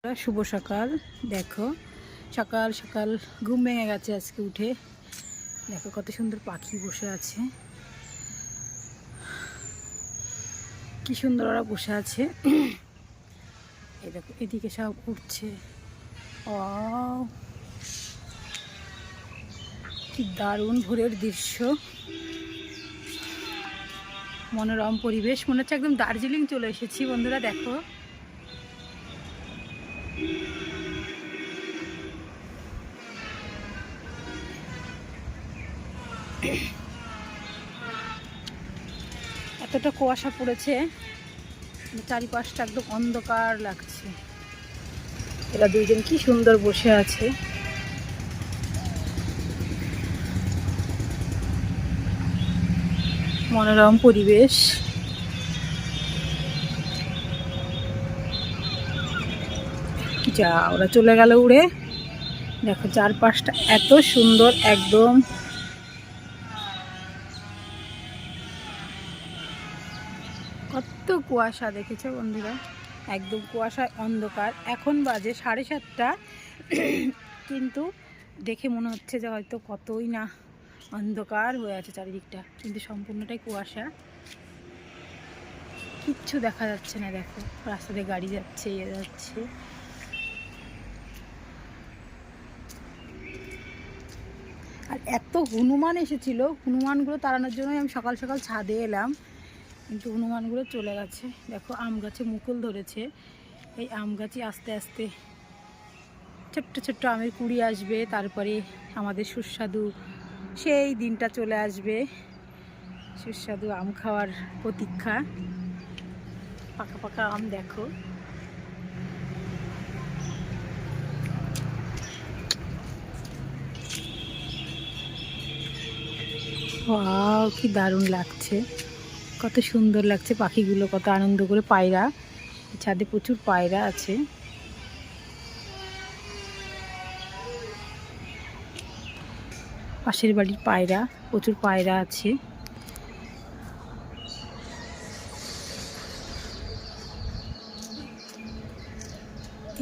শুভ সকাল। দেখো সকাল সকাল ঘুম ভেঙে গেছে আজকে উঠে। দেখো কত সুন্দর পাখি বসে আছে, কি সুন্দর ওরা বসে আছে। এই দেখো এদিকে সব উঠছে। ওয়াও, কি দারুণ ভোরের দৃশ্য, মনোরম পরিবেশ। মনে হচ্ছে একদম দার্জিলিং চলে এসেছি বন্ধুরা। দেখো এতটা কুয়াশা পড়েছে, চারিপাশটা একদম অন্ধকার লাগছে। এরা দুইজন কি সুন্দর বসে আছে। মনোরম পরিবেশ। যা ওরা চলে গেল উড়ে। দেখো চারপাশটা এত সুন্দর, একদম কত কুয়াশা দেখেছো বন্ধুরা, একদম কুয়াশায় অন্ধকার। এখন বাজে 7:30, কিন্তু দেখে মনে হচ্ছে যে হয়তো কতই না অন্ধকার হয়ে আছে চারিদিকটা, কিন্তু সম্পূর্ণটাই কুয়াশা, কিচ্ছু দেখা যাচ্ছে না। দেখো রাস্তাতে গাড়ি যাচ্ছে, যাচ্ছে। আর এত হনুমান এসেছিল, হনুমানগুলো তাড়ানোর জন্যই আমি সকাল সকাল ছাদে এলাম, কিন্তু হনুমানগুলো চলে গেছে। দেখো আম গাছে মুকুল ধরেছে। এই আম গাছে আস্তে আস্তে ছোট্ট ছোট্ট আমের কুড়ি আসবে, তারপরে আমাদের সুস্বাদু সেই দিনটা চলে আসবে। সুস্বাদু আম খাওয়ার প্রতীক্ষা। পাকা পাকা আম দেখো। ওয়াও, কি দারুণ লাগছে, কত সুন্দর লাগছে। পাখিগুলো কত আনন্দ করে, পায়রা, ছাদে প্রচুর পায়রা আছে। পাশের বাড়ির পায়রা, প্রচুর পায়রা আছে।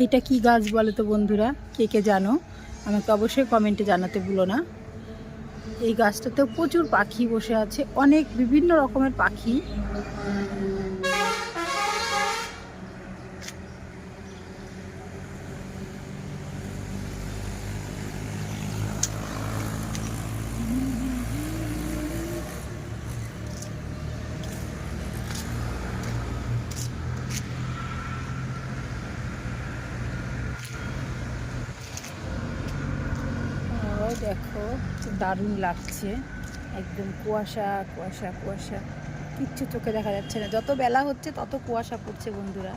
এটা কি গাছ বলো তো বন্ধুরা, কে কে জানো আমাকে অবশ্যই কমেন্টে জানাতে ভুলো না। এই গাছটাতেও প্রচুর পাখি বসে আছে, অনেক বিভিন্ন রকমের পাখি। দেখো দারুণ লাগছে, একদম কুয়াশা কুয়াশা কুয়াশা, কিচ্ছু চোখে দেখা যাচ্ছে না। যত বেলা হচ্ছে তত কুয়াশা পড়ছে বন্ধুরা।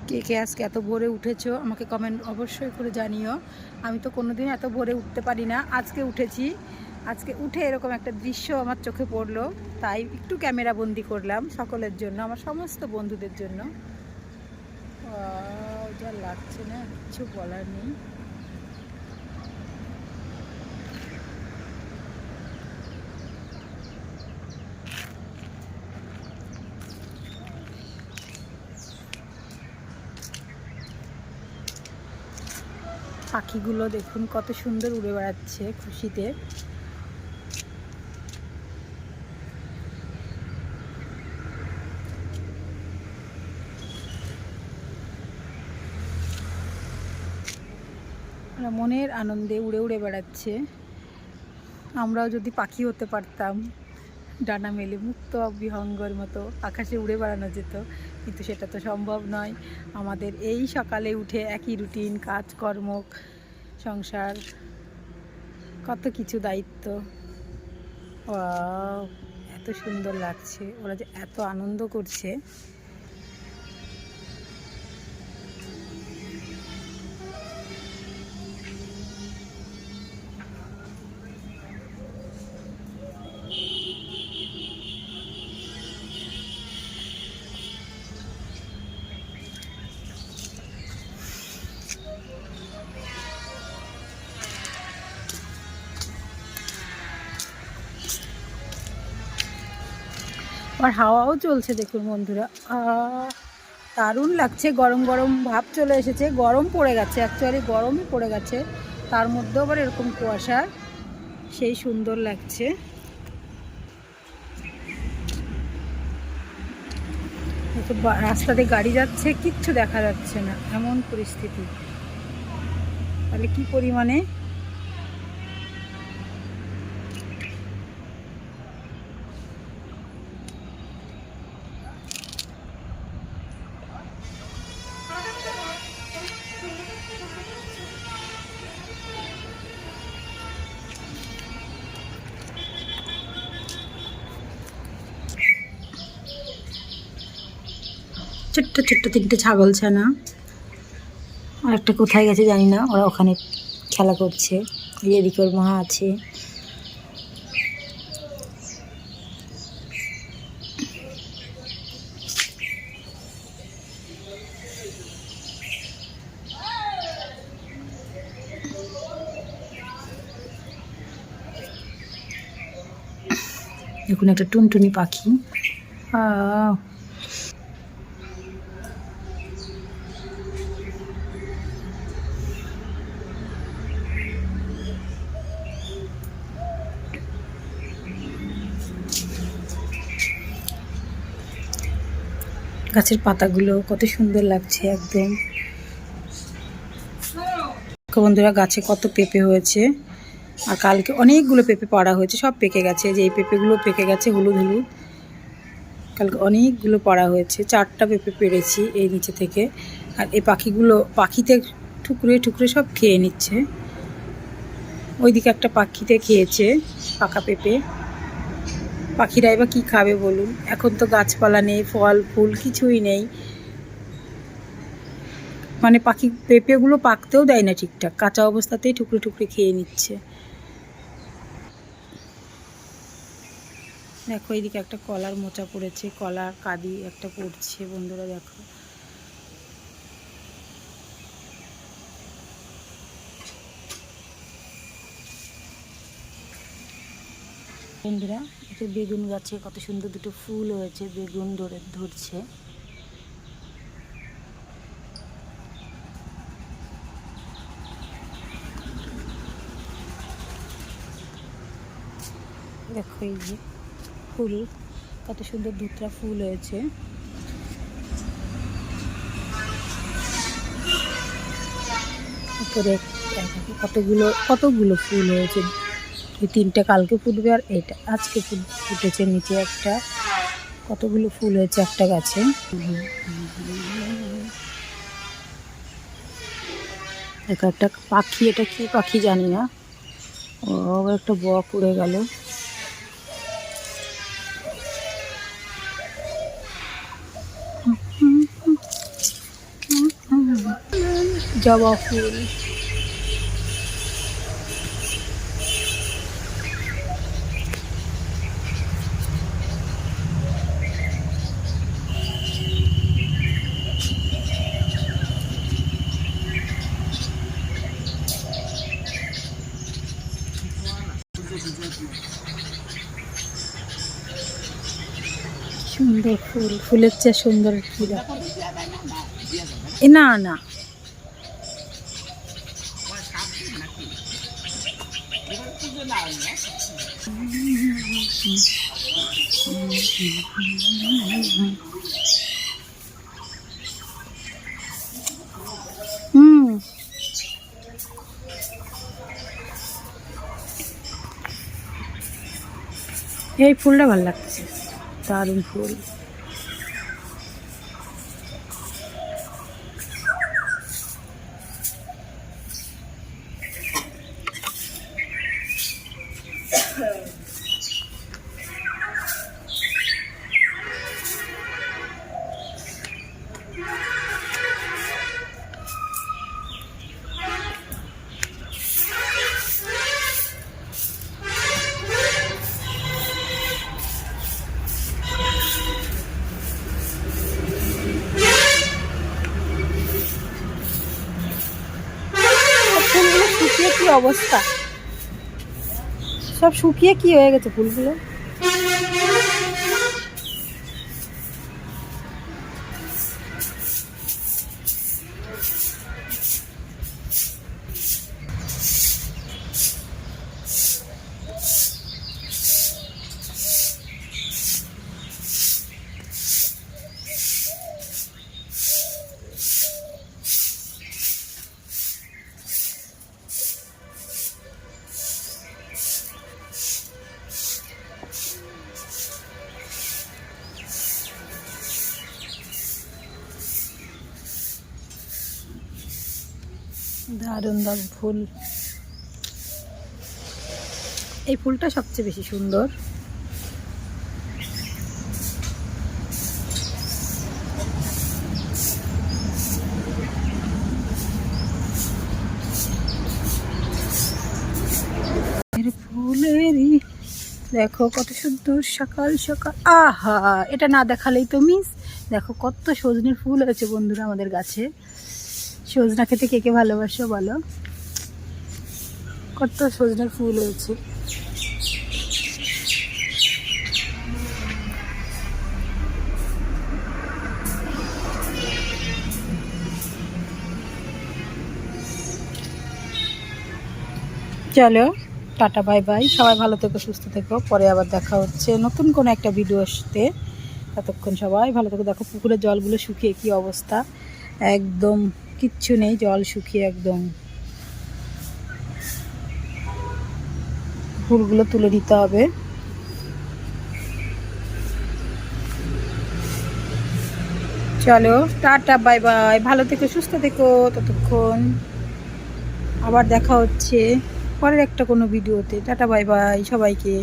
কে কে আজকে এত ভোরে উঠেছো আমাকে কমেন্ট অবশ্যই করে জানিও। আমি তো কোনোদিন এত ভোরে উঠতে পারি না, আজকে উঠেছি। আজকে উঠে এরকম একটা দৃশ্য আমার চোখে পড়লো, তাই একটু ক্যামেরা বন্দি করলাম সকলের জন্য, আমার সমস্ত বন্ধুদের জন্য। যা লাগছে না, কিছু বলার নেই। পাখিগুলো দেখুন কত সুন্দর উড়ে বেড়াচ্ছে খুশিতে। ওরা মনের আনন্দে উড়ে উড়ে বেড়াচ্ছে। আমরাও যদি পাখি হতে পারতাম, ডানা মেলে মুক্ত বিহঙ্গর মতো আকাশে উড়ে বেড়ানো যেত, কিন্তু সেটা তো সম্ভব নয়। আমাদের এই সকালে উঠে একই রুটিন, কাজকর্ম, সংসার, কত কিছু দায়িত্ব। ওয়াও, এত সুন্দর লাগছে, ওরা যে এত আনন্দ করছে। আর হাওয়াও চলছে দেখুন বন্ধুরা, দারুণ লাগছে। গরম গরম ভাব চলে এসেছে, গরম পড়ে গেছে, অ্যাকচুয়ালি গরমই পড়ে গেছে, তার মধ্যেও আবার এরকম কুয়াশা, সেই সুন্দর লাগছে। রাস্তাতে গাড়ি যাচ্ছে, কিচ্ছু দেখা যাচ্ছে না, এমন পরিস্থিতি। তাহলে কি পরিমাণে ছোট্ট ছোট্ট 3টে ছাগল ছানা, আর একটা কোথায় গেছে জানি না, ওরা ওখানে খেলা করছে। এদিকে ওর মা আছে। দেখুন একটা টুনটুনি পাখি। গাছের পাতাগুলো কত সুন্দর লাগছে একদম। বন্ধুরা গাছে কত পেঁপে হয়েছে, আর কালকে অনেকগুলো পেঁপে পাড়া হয়েছে, সব পেকে গেছে। যে এই পেঁপেগুলো পেকে গেছে হলুদ হলুদ, কালকে অনেকগুলো পাড়া হয়েছে। 4টা পেঁপে পেড়েছি এই নিচে থেকে। আর এই পাখিতে ঠুকরে ঠুকরে সব খেয়ে নিচ্ছে। ওইদিকে একটা পাখিতে খেয়েছে পাকা পেঁপে। পাখিরা এবার কী খাবে বলুন, এখন তো গাছপালা নেই, ফল ফুল কিছুই নেই, মানে পাখি পেঁপেগুলো পাকতেও দেয় না ঠিকঠাক, কাঁচা অবস্থাতেই টুকরে টুকরে খেয়ে নিচ্ছে। দেখো এইদিকে একটা কলার মোচা পড়েছে, কলার কাঁদি একটা পড়ছে বন্ধুরা। দেখো বন্ধুরা, এটা বেগুন গাছে কত সুন্দর 2টো ফুল হয়েছে, বেগুন ধরছে। দেখো এই যে ফুল, কত সুন্দর 2টা ফুল হয়েছে। উপরে কতগুলো ফুল হয়েছে। এই 3টে কালকে ফুটবে, আর এটা আজকে ফুটেছে। নিচে একটা, কতগুলো ফুল হয়েছে একটা গাছে। একটা পাখি, এটা কি পাখি জানি না, ও একটা বক উড়ে গেল। জবা ফুল, সুন্দর ফুল, ফুলের চেয়ে সুন্দর ফুল। না না, এই ফুলটা ভালো লাগছে, দারুণ ফুল। কি অবস্থা, সব শুকিয়ে কি হয়ে গেছে ফুলগুলো। দারুণ দারুণ ফুল। এই ফুলটা সবচেয়ে বেশি সুন্দর। ফুলেরই দেখো কত সুন্দর সকাল সকাল। আহা, এটা না দেখালেই তো মিস। দেখো কত সজনের ফুল হয়েছে বন্ধুরা আমাদের গাছে। সজনা খেতে কে কে ভালোবাসো বলো। কত সজনের ফুল হয়েছে। চলো টাটা বাই বাই, সবাই ভালো থেকো সুস্থ থেকো, পরে আবার দেখা হচ্ছে নতুন কোনো একটা ভিডিওতে। ততক্ষণ সবাই ভালো থেকো। দেখো পুকুরের জলগুলো শুকিয়ে কি অবস্থা, একদম কিচ্ছু নেই, জল শুকিয়ে একদম। ফুলগুলো তুলে দিতে হবে। চলো টাটা বাই বাই, ভালো থেকো সুস্থ থেকো। ততক্ষণ আবার দেখা হচ্ছে পরের একটা কোনো ভিডিওতে। টাটা বাই বাই সবাইকে।